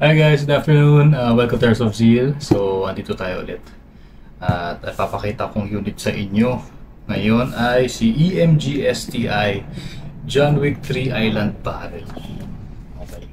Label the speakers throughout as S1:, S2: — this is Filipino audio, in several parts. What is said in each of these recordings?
S1: Hi guys, good afternoon. Welcome to Airsoft Zeal. So, andito tayo ulit. At papakita kong unit sa inyo. Ngayon ay si EMG STI John Wick 3 Island Barrel. Okay.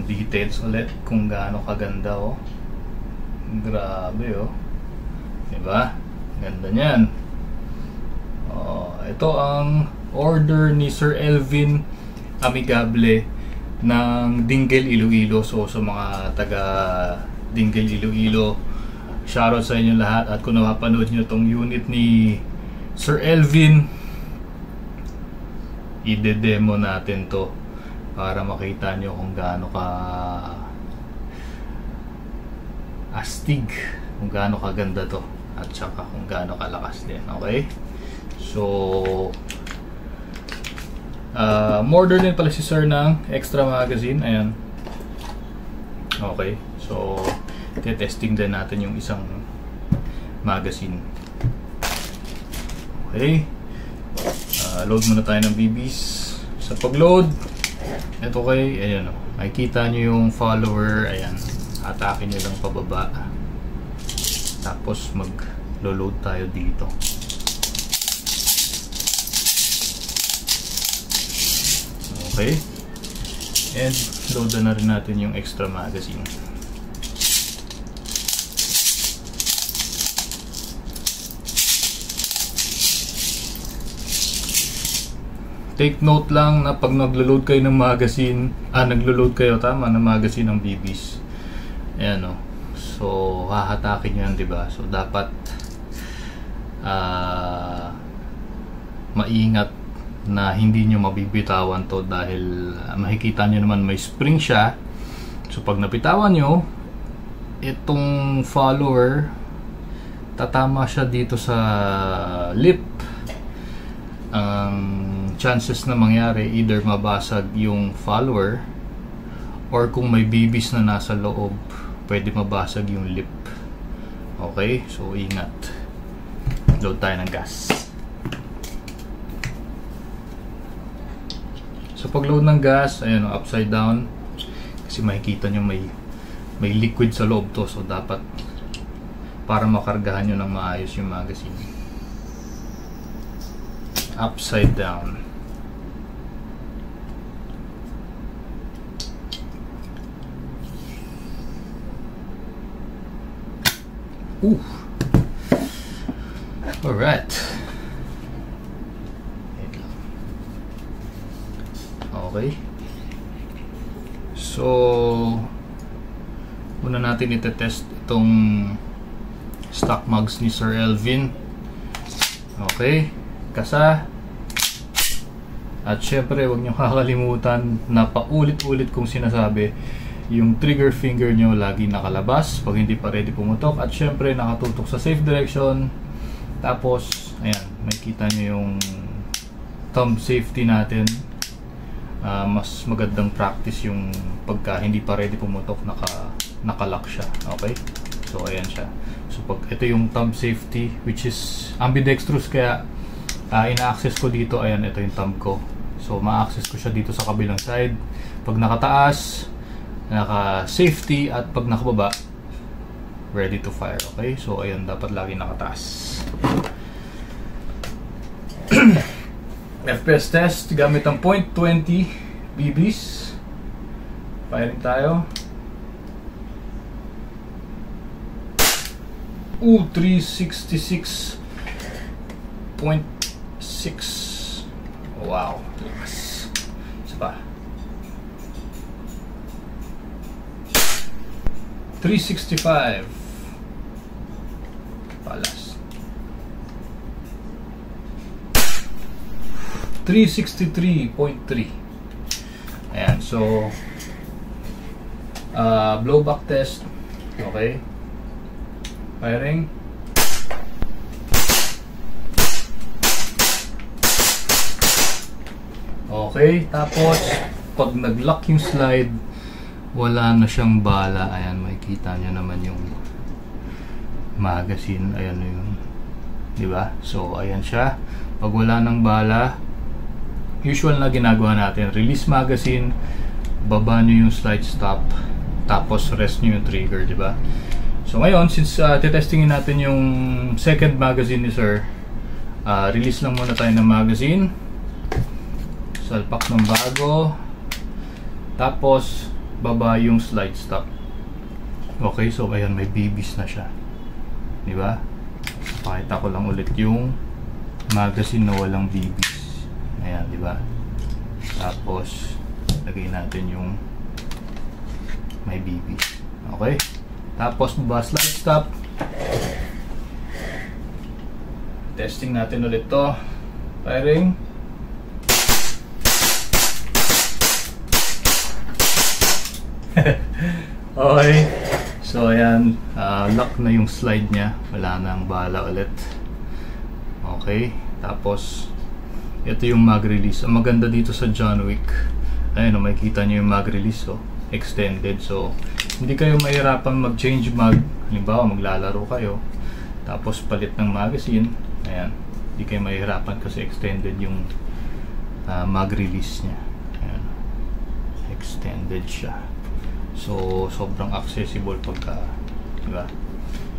S1: Details ulit kung gaano kaganda, oh. Grabe, oh. Diba? Ganda niyan. Oh, ito ang order ni Sir Elvin Amigable ng Dingle, Iloilo. So sa mga taga Dingle, Iloilo, shoutout sa inyo lahat. At kung napapanood nyo tong unit ni Sir Elvin, ide-demo natin to para makita nyo kung gaano ka astig, kung gaano kaganda to, at saka kung gaano kalakas din. Okay, so order din pala si sir ng extra magazine. Ayan. Okay, so testing din natin yung isang magazine. Okay, load muna tayo ng BBs. Sa pag-load, ito kay, ayan, makikita nyo yung follower. Ayan, atake nyo lang pababa, tapos mag-load tayo dito. Okay, and load na rin natin yung extra magazine. Take note lang na pag naglo-load kayo ng magazine, naglo-load kayo ng magazine ng BBs. Ayan, o. So, hahatakin yan, diba? So, dapat maingat na hindi nyo mabibitawan to dahil makikita nyo naman may spring siya. So, pag napitawan nyo, itong follower, tatama siya dito sa lip. Chances na mangyari, either mabasag yung follower, or kung may BBs na nasa loob, pwede mabasag yung lip. Okay, so ingat. Load tayo ng gas. So pag load ng gas, ayan, upside down, kasi makikita nyo may liquid sa loob to, so dapat para makargahan nyo ng maayos yung magazine, upside down. Ooh. Alright. Okay. So, muna natin itetest itong stock mags ni Sir Elvin. Okay. Kasa. At syempre, huwag nyo kakalimutan na paulit-ulit kong sinasabi, yung trigger finger nyo lagi nakalabas pag hindi pa ready pumutok, at syempre nakatutok sa safe direction. Tapos ayan, makikita nyo yung thumb safety natin. Mas magandang practice yung pagka hindi pa ready pumutok, nakalock siya. Okay, so ayan siya. So pag ito yung thumb safety, which is ambidextrous, kaya ina-access ko dito. Ayan, ito yung thumb ko, so ma-access ko siya dito sa kabilang side. Pag nakataas, naka-safety, at pag nakababa, ready to fire. Okay, so ayun, dapat lagi nakataas. FPS test gamit ang .20 BBs. Firing tayo. 366.6. Wow, lakas. Isa pa. 365. Palas. 363.3. Ayan, so blowback test. Okay, firing. Okay, tapos pag nag-lock yung slide, wala na siyang bala. Ayan, makikita nyo naman yung magazine. Ayan yung, diba? So, ayan siya. Pag wala ng bala, usual na ginagawa natin, release magazine, baba nyo yung slide stop, tapos rest nyo yung trigger, diba? So, ngayon, since titestingin natin yung second magazine ni Sir, release lang muna tayo ng magazine. Salpak ng bago, tapos baba yung slide stop. Okay, so ayan, may BBs na siya, diba? Pakita ko lang ulit yung magazine na walang BBs. Ayan, diba? Tapos lagay natin yung may BBs. Okay, tapos baba slide stop. Testing natin ulit to. Firing. Okay, so ayan, lock na yung slide nya, wala nang bala ulit. Okay, tapos ito yung mag release. Ang maganda dito sa John Wick, ayun, makikita nyo yung mag release, so extended, so hindi kayo mahirapan mag change mag. Halimbawa maglalaro kayo tapos palit ng magazine, ayan, hindi kayo mahirapan kasi extended yung mag release nya. Ayan, extended siya. So, sobrang accessible pagka, diba?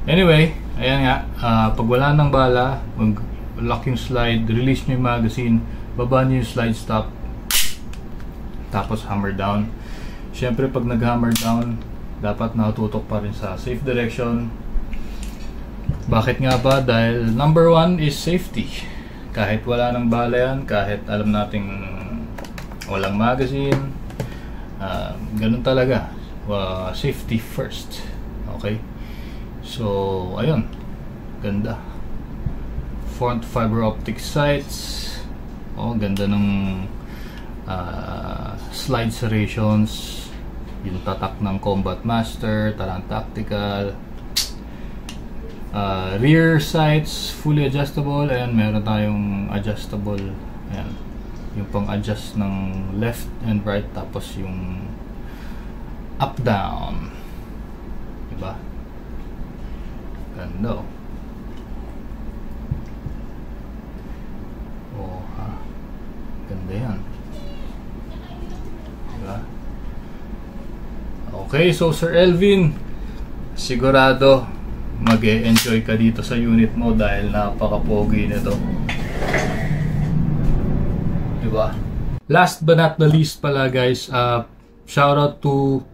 S1: Anyway, ayan nga, pag wala ng bala, mag-lock yung slide, release nyo yung magazine, baba nyo yung slide stop, tapos hammer down. Siyempre, pag nag-hammer down, dapat nakatutok pa rin sa safe direction. Bakit nga ba? Dahil number one is safety. Kahit wala ng bala yan, kahit alam nating walang magazine, ganun talaga. Safety first. Okay, so ayun, ganda. Front fiber optic sights. Ganda ng slide serrations. Yung tatak ng Combat Master, Taran Tactical. Rear sights fully adjustable. Ayan, meron tayong adjustable. Ayan, yung pang adjust ng left and right, tapos yung up down, diba? Ganda. Ganda yan, diba? Okay, so Sir Elvin, sigurado mag-e-enjoy ka dito sa unit mo dahil napaka-pogi nito, diba? Last but not the least pala guys, shout out to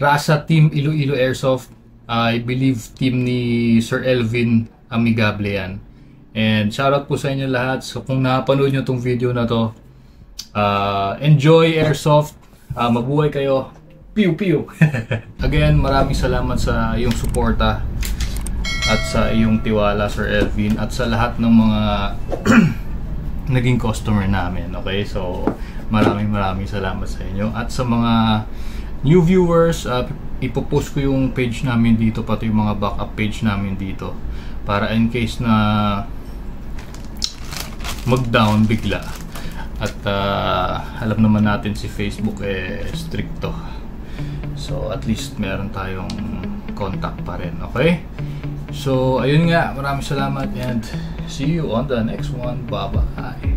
S1: Rasa Team Iloilo Airsoft. I believe team ni Sir Elvin Amigable yan. And shoutout po sa inyo lahat. So kung napanood nyo tong video na to, enjoy Airsoft. Mabuhay kayo. Pew pew. Again, maraming salamat sa iyong suporta at sa iyong tiwala, Sir Elvin, at sa lahat ng mga naging customer namin. Okay, so maraming salamat sa inyo. At sa mga new viewers, ipopost ko yung page namin dito, pati yung mga backup page namin dito, para in case na mag-down bigla. At alam naman natin si Facebook stricto, so at least meron tayong contact pa rin. Okay, so ayun nga, maraming salamat and see you on the next one. Bye bye.